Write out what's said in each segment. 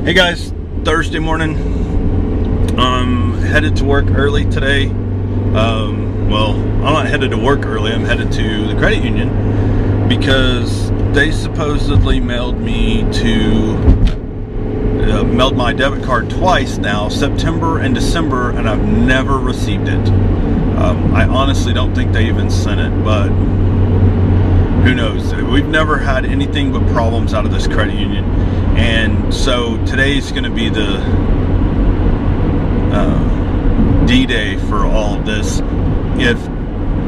Hey guys, Thursday morning. I'm headed to work early today. Well, I'm not headed to work early. I'm headed to the credit union because they supposedly mailed my debit card twice now, September and December, and I've never received it. I honestly don't think they even sent it, but who knows? We've never had anything but problems out of this credit union. And so today's going to be the D-Day for all of this. If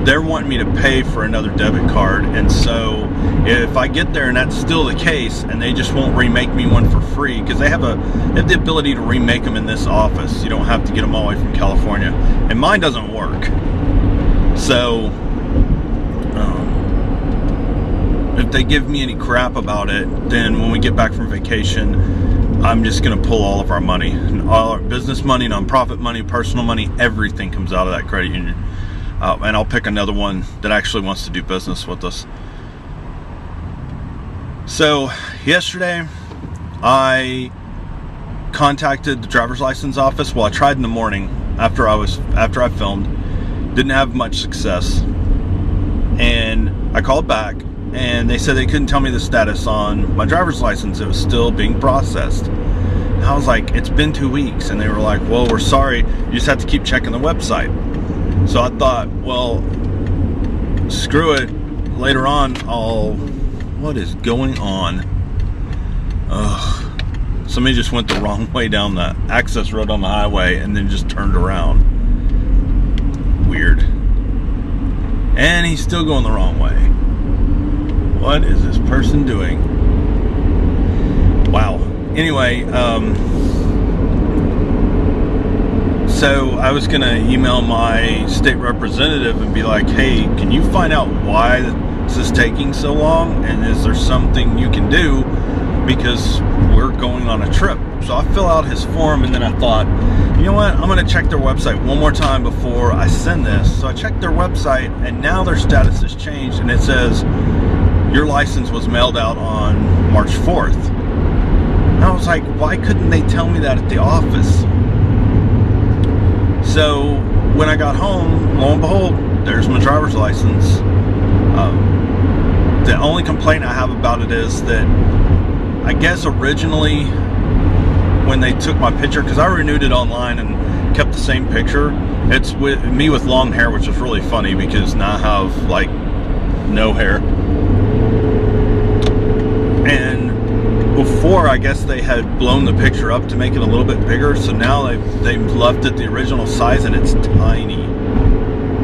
they're wanting me to pay for another debit card, and so if I get there and that's still the case and they just won't remake me one for free, because they have the ability to remake them in this office. You don't have to get them all the way from California, and mine doesn't work. So if they give me any crap about it, then when we get back from vacation, I'm just going to pull all of our money. All our business money, nonprofit money, personal money, everything comes out of that credit union. And I'll pick another one that actually wants to do business with us. So yesterday, I contacted the driver's license office. Well, I tried in the morning after I filmed. Didn't have much success. And I called back, and they said they couldn't tell me the status on my driver's license. It was still being processed. And I was like, it's been 2 weeks. And they were like, well, we're sorry. You just have to keep checking the website. So I thought, well, screw it. Later on, what is going on? Ugh. Somebody just went the wrong way down the access road on the highway and then just turned around. Weird. And he's still going the wrong way. What is this person doing? Wow. Anyway, so I was gonna email my state representative and be like, hey, can you find out why this is taking so long? And is there something you can do? Because we're going on a trip. So I fill out his form, and then I thought, you know what? I'm gonna check their website one more time before I send this. So I checked their website, and now their status has changed, and it says, your license was mailed out on March 4th. And I was like, why couldn't they tell me that at the office? So when I got home, lo and behold, there's my driver's license. The only complaint I have about it is that I guess originally when they took my picture, because I renewed it online and kept the same picture, it's with me with long hair, which is really funny because now I have like no hair. And before, I guess they had blown the picture up to make it a little bit bigger, so now they've left it the original size, and it's tiny.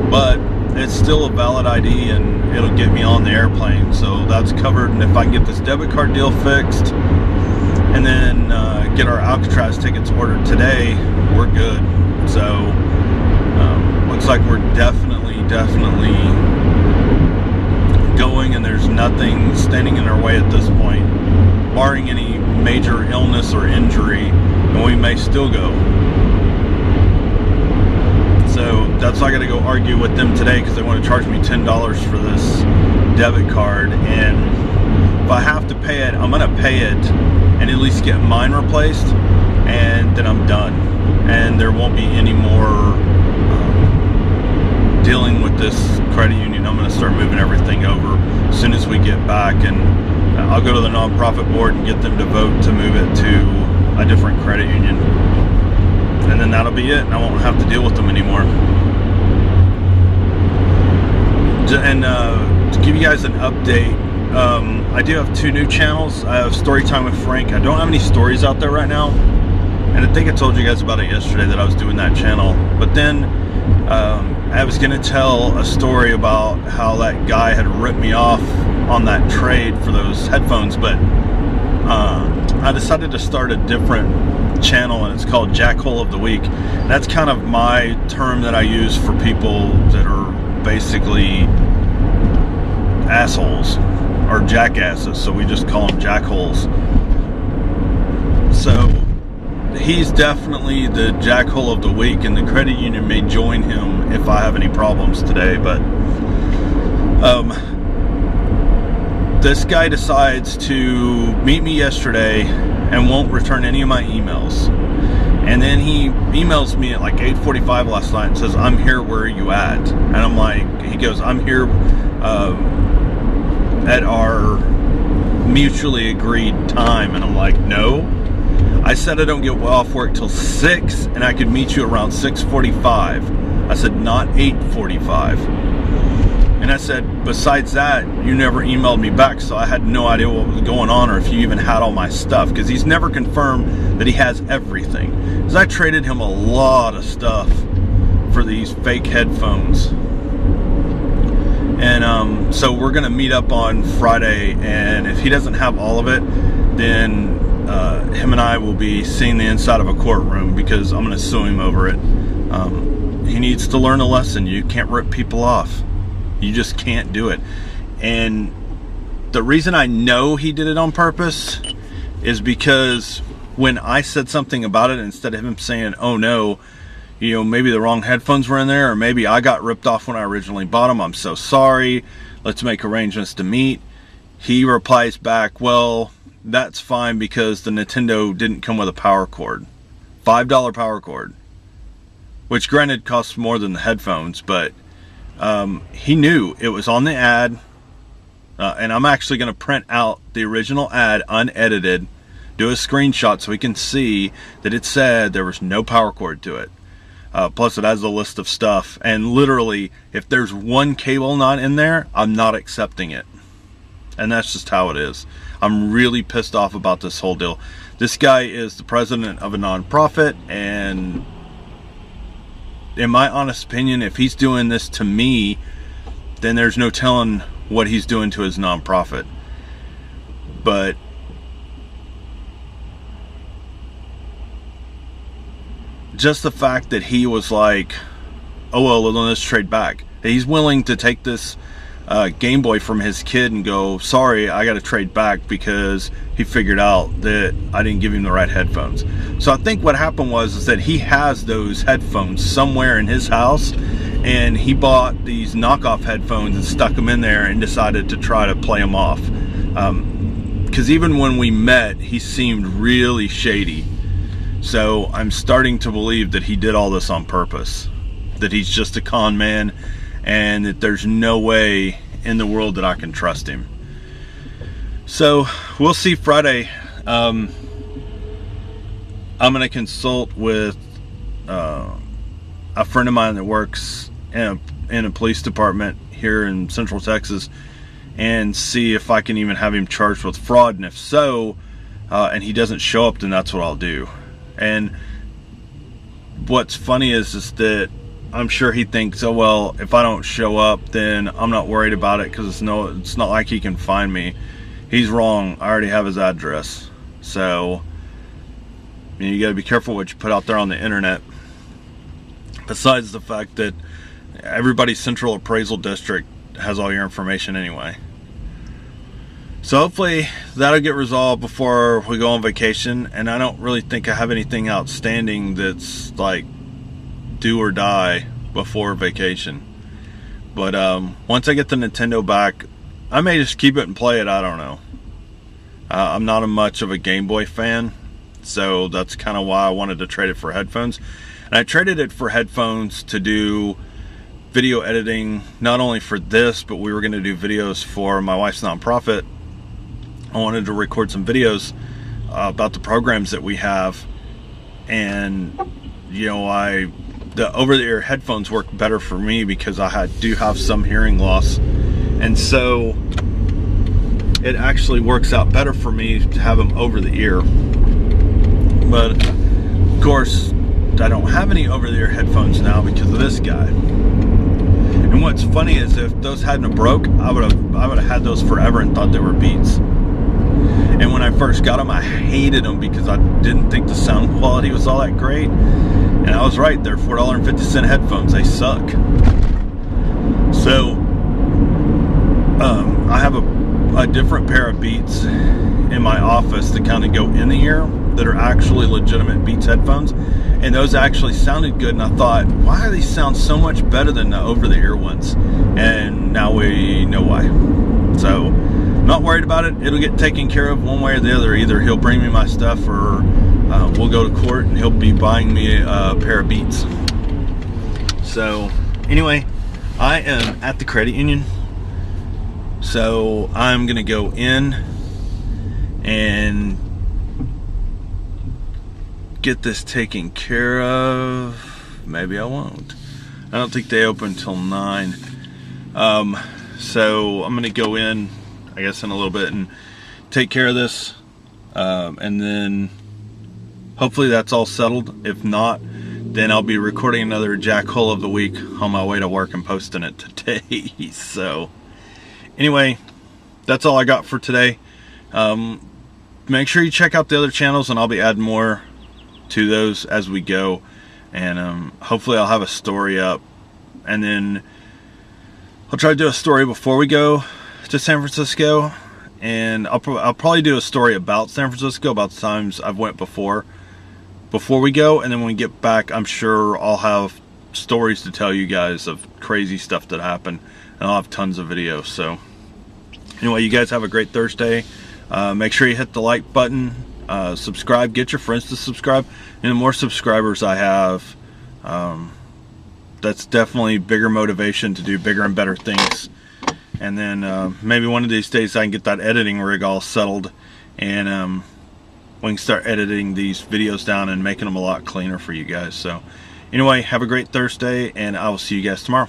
But it's still a valid ID, and it'll get me on the airplane, so that's covered. And if I can get this debit card deal fixed, and then get our Alcatraz tickets ordered today, we're good. So looks like we're definitely going, and there's nothing standing in our way at this point, barring any major illness or injury, and we may still go. So that's why I got to go argue with them today, because they want to charge me $10 for this debit card, and if I have to pay it, I'm going to pay it and at least get mine replaced, and then I'm done, and there won't be any more dealing with this credit union. I'm going to start moving everything over as soon as we get back, and I'll go to the nonprofit board and get them to vote to move it to a different credit union, and then that'll be it, and I won't have to deal with them anymore. And to give you guys an update, I do have 2 new channels. I have Storytime with Frank. I don't have any stories out there right now, and I think I told you guys about it yesterday that I was doing that channel. But then I was gonna tell a story about how that guy had ripped me off on that trade for those headphones, but I decided to start a different channel, and it's called Jackhole of the Week. That's kind of my term that I use for people that are basically assholes or jackasses, so we just call them jackholes. So he's definitely the jackhole of the week, and the credit union may join him if I have any problems today. But this guy decides to meet me yesterday and won't return any of my emails. And then he emails me at like 8:45 last night and says, I'm here, where are you at? And I'm like, he goes, I'm here at our mutually agreed time. And I'm like, no. I said I don't get off work till 6 and I could meet you around 6:45. I said, not 8:45. And I said, besides that, you never emailed me back, so I had no idea what was going on or if you even had all my stuff, because he's never confirmed that he has everything. Because I traded him a lot of stuff for these fake headphones. And so we're going to meet up on Friday, and if he doesn't have all of it, then him and I will be seeing the inside of a courtroom, because I'm going to sue him over it. He needs to learn a lesson. You can't rip people off. You just can't do it. And the reason I know he did it on purpose is because when I said something about it, instead of him saying, oh no, you know, maybe the wrong headphones were in there, or maybe I got ripped off when I originally bought them, I'm so sorry, let's make arrangements to meet, he replies back, well, that's fine, because the Nintendo didn't come with a power cord. $5 power cord. Which granted costs more than the headphones, but he knew it was on the ad, and I'm actually going to print out the original ad unedited, do a screenshot so we can see that it said there was no power cord to it. Plus it has a list of stuff, and literally if there's one cable not in there, I'm not accepting it. And that's just how it is. I'm really pissed off about this whole deal. This guy is the president of a nonprofit, and in my honest opinion, if he's doing this to me, then there's no telling what he's doing to his nonprofit. But just the fact that he was like, oh well, let's trade back. He's willing to take this Game Boy from his kid and go, sorry, I got to trade back because he figured out that I didn't give him the right headphones. So I think what happened was that he has those headphones somewhere in his house, and he bought these knockoff headphones and stuck them in there and decided to try to play them off. Because even when we met, he seemed really shady. So I'm starting to believe that he did all this on purpose, that he's just a con man, and that there's no way in the world that I can trust him. So we'll see Friday. I'm going to consult with a friend of mine that works in a police department here in Central Texas, and see if I can even have him charged with fraud, and if so, and he doesn't show up, then that's what I'll do. And what's funny is that I'm sure he thinks, oh well, if I don't show up, then I'm not worried about it, because it's not like he can find me. He's wrong. I already have his address. So you got to be careful what you put out there on the internet. Besides the fact that everybody's central appraisal district has all your information anyway. So hopefully that'll get resolved before we go on vacation. And I don't really think I have anything outstanding that's like do or die before vacation. But once I get the Nintendo back, I may just keep it and play it. I don't know. I'm not much of a Game Boy fan, so that's kind of why I wanted to trade it for headphones. And I traded it for headphones to do video editing, not only for this, but we were going to do videos for my wife's nonprofit. I wanted to record some videos about the programs that we have, and you know, the over-the-ear headphones work better for me because I do have some hearing loss, and so it actually works out better for me to have them over the ear. But of course, I don't have any over-the-ear headphones now because of this guy. And what's funny is if those hadn't broke, I would have had those forever and thought they were Beats. And when I first got them, I hated them because I didn't think the sound quality was all that great. And I was right, they're $4.50 headphones. They suck. So I have a different pair of Beats in my office that kind of go in the ear, that are actually legitimate Beats headphones, and those actually sounded good. And I thought, why do these sound so much better than the over-the-ear ones? And now we know why. So I'm not worried about it. It'll get taken care of one way or the other. Either he'll bring me my stuff, or we'll go to court and he'll be buying me a pair of Beats. So anyway, I am at the credit union, so I'm gonna go in and get this taken care of. Maybe I won't. I don't think they open till 9. So I'm gonna go in, I guess, in a little bit and take care of this, and then hopefully that's all settled. If not, then I'll be recording another Jack Hole of the Week on my way to work and posting it today. So anyway, that's all I got for today. Make sure you check out the other channels, and I'll be adding more to those as we go. And hopefully I'll have a story up, and then I'll try to do a story before we go to San Francisco, and I'll probably do a story about San Francisco, about the times I've went before we go, and then when we get back, I'm sure I'll have stories to tell you guys of crazy stuff that happened, and I'll have tons of videos. So anyway, you guys have a great Thursday. Make sure you hit the like button, subscribe, get your friends to subscribe, and the more subscribers I have, that's definitely bigger motivation to do bigger and better things. And then maybe one of these days I can get that editing rig all settled, and we can start editing these videos down and making them a lot cleaner for you guys. So anyway, have a great Thursday, and I will see you guys tomorrow.